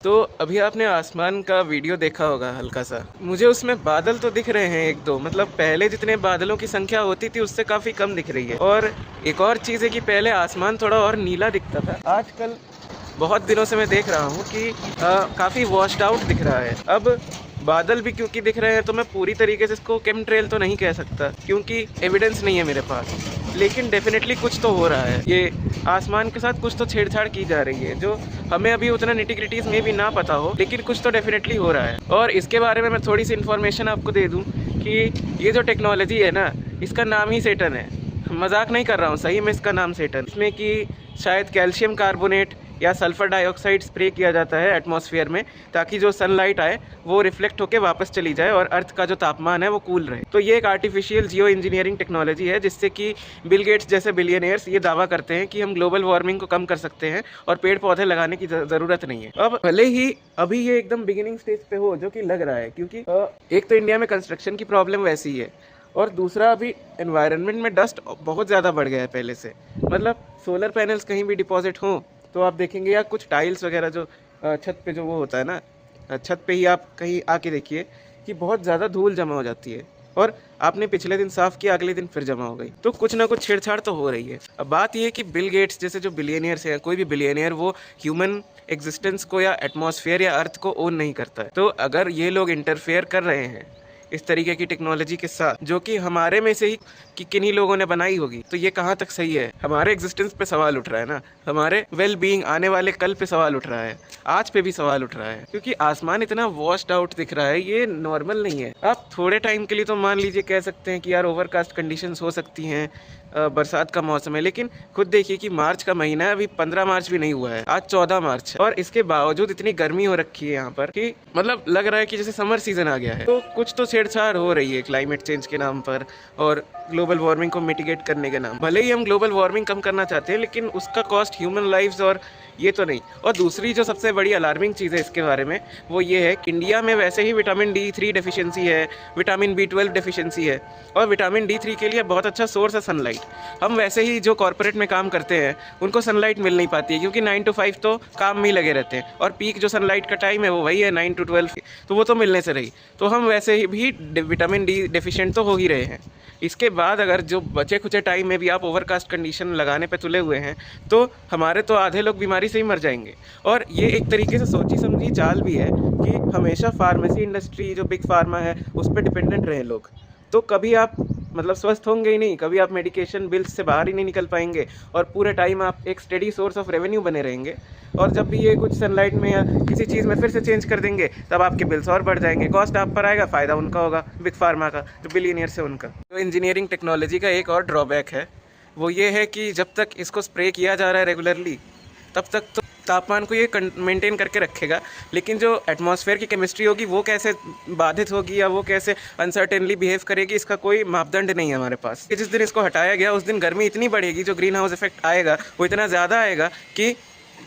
तो अभी आपने आसमान का वीडियो देखा होगा हल्का सा। मुझे उसमें बादल तो दिख रहे हैं एक दो, मतलब पहले जितने बादलों की संख्या होती थी उससे काफ़ी कम दिख रही है। और एक और चीज़ है कि पहले आसमान थोड़ा और नीला दिखता था, आजकल बहुत दिनों से मैं देख रहा हूँ कि काफ़ी वॉश्ड आउट दिख रहा है। अब बादल भी क्योंकि दिख रहे हैं तो मैं पूरी तरीके से इसको केमट्रेल तो नहीं कह सकता क्योंकि एविडेंस नहीं है मेरे पास, लेकिन डेफिनेटली कुछ तो हो रहा है। ये आसमान के साथ कुछ तो छेड़छाड़ की जा रही है जो हमें अभी उतना निटी-ग्रिटीज़ में भी ना पता हो, लेकिन कुछ तो डेफिनेटली हो रहा है। और इसके बारे में मैं थोड़ी सी इन्फॉर्मेशन आपको दे दूँ कि ये जो टेक्नोलॉजी है ना, इसका नाम ही सेटन है। मजाक नहीं कर रहा हूँ, सही में इसका नाम सेटन। इसमें कि शायद कैल्शियम कार्बोनेट या सल्फ़र डाइऑक्साइड स्प्रे किया जाता है एटमॉस्फेयर में, ताकि जो सनलाइट आए वो रिफ्लेक्ट होकर वापस चली जाए और अर्थ का जो तापमान है वो कूल रहे। तो ये एक आर्टिफिशियल जियो इंजीनियरिंग टेक्नोलॉजी है जिससे कि बिल गेट्स जैसे बिलियनियर्स ये दावा करते हैं कि हम ग्लोबल वार्मिंग को कम कर सकते हैं और पेड़ पौधे लगाने की ज़रूरत नहीं है। अब भले ही अभी ये एकदम बिगिनिंग स्टेज पे हो, जो कि लग रहा है, क्योंकि एक तो इंडिया में कंस्ट्रक्शन की प्रॉब्लम वैसी ही है और दूसरा अभी एनवायरनमेंट में डस्ट बहुत ज़्यादा बढ़ गया है पहले से। मतलब सोलर पैनल्स कहीं भी डिपॉजिट हों तो आप देखेंगे, या कुछ टाइल्स वगैरह जो छत पे जो वो होता है ना, छत पे ही आप कहीं आके देखिए कि बहुत ज़्यादा धूल जमा हो जाती है और आपने पिछले दिन साफ़ किया, अगले दिन फिर जमा हो गई। तो कुछ ना कुछ छेड़छाड़ तो हो रही है। अब बात ये है कि बिल गेट्स जैसे जो बिलियनियर्स हैं, कोई भी बिलियनियर वो ह्यूमन एग्जिस्टेंस को या एटमॉस्फेयर या अर्थ को ओन नहीं करता है। तो अगर ये लोग इंटरफेयर कर रहे हैं इस तरीके की टेक्नोलॉजी के साथ, जो कि हमारे में से ही कि किन्हीं लोगों ने बनाई होगी, तो ये कहाँ तक सही है? हमारे एग्जिस्टेंस पे सवाल उठ रहा है ना, हमारे वेल बीइंग, आने वाले कल पे सवाल उठ रहा है, आज पे भी सवाल उठ रहा है, क्योंकि आसमान इतना वॉश्ड आउट दिख रहा है, ये नॉर्मल नहीं है। आप थोड़े टाइम के लिए तो मान लीजिए कह सकते हैं कि यार ओवरकास्ट कंडीशंस हो सकती हैं, बरसात का मौसम है, लेकिन खुद देखिए कि मार्च का महीना है, अभी 15 मार्च भी नहीं हुआ है, आज 14 मार्च है और इसके बावजूद इतनी गर्मी हो रखी है यहाँ पर कि मतलब लग रहा है कि जैसे समर सीजन आ गया है। तो कुछ तो छेड़छाड़ हो रही है क्लाइमेट चेंज के नाम पर और ग्लोबल वार्मिंग को मिटिगेट करने के नाम। भले ही हम ग्लोबल वार्मिंग कम करना चाहते हैं, लेकिन उसका कॉस्ट ह्यूमन लाइव्स और ये तो नहीं। और दूसरी जो सबसे बड़ी अलार्मिंग चीज़ है इसके बारे में, वो ये है कि इंडिया में वैसे ही विटामिन D3 डेफिशिएंसी है, विटामिन B12 डेफिशिएंसी है और विटामिन D3 के लिए बहुत अच्छा सोर्स है सनलाइट। हम वैसे ही जो कॉर्पोरेट में काम करते हैं उनको सनलाइट मिल नहीं पाती है, क्योंकि 9 to 5 तो काम में ही लगे रहते हैं और पीक जो सनलाइट का टाइम है वो वही है 9 to 12, तो वो तो मिलने से रही। तो हम वैसे ही भी विटामिन D डेफिशिएंट तो हो ही रहे हैं। इसके बाद अगर जो बचे खुचे टाइम में भी आप ओवरकास्ट कंडीशन लगाने पे तुले हुए हैं, तो हमारे तो आधे लोग बीमारी से ही मर जाएंगे। और ये एक तरीके से सोची समझी चाल भी है कि हमेशा फार्मेसी इंडस्ट्री जो बिग फार्मा है उस पर डिपेंडेंट रहे लोग, तो कभी आप मतलब स्वस्थ होंगे ही नहीं, कभी आप मेडिकेशन बिल्स से बाहर ही नहीं निकल पाएंगे और पूरे टाइम आप एक स्टेडी सोर्स ऑफ रेवेन्यू बने रहेंगे। और जब भी ये कुछ सनलाइट में या किसी चीज़ में फिर से चेंज कर देंगे तब आपके बिल्स और बढ़ जाएंगे, कॉस्ट आप पर आएगा, फ़ायदा उनका होगा, बिग फार्मा का, जो बिलियनियर्स है उनका। तो इंजीनियरिंग टेक्नोलॉजी का एक और ड्रॉबैक है, वो ये है कि जब तक इसको स्प्रे किया जा रहा है रेगुलरली तब तक तो तापमान को ये मेंटेन करके रखेगा, लेकिन जो एटमॉस्फेयर की केमिस्ट्री होगी वो कैसे बाधित होगी या वो कैसे अनसर्टेनली बिहेव करेगी, इसका कोई मापदंड नहीं है हमारे पास। जिस दिन इसको हटाया गया उस दिन गर्मी इतनी बढ़ेगी, जो ग्रीन हाउस इफेक्ट आएगा वो इतना ज़्यादा आएगा कि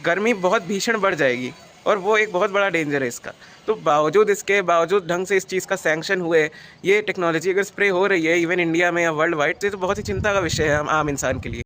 गर्मी बहुत भीषण बढ़ जाएगी और वो एक बहुत बड़ा डेंजर है इसका। तो इसके बावजूद ढंग से इस चीज़ का सैंक्शन हुए ये टेक्नोलॉजी अगर स्प्रे हो रही है इवन इंडिया में या वर्ल्ड वाइड, तो बहुत ही चिंता का विषय है आम इंसान के लिए।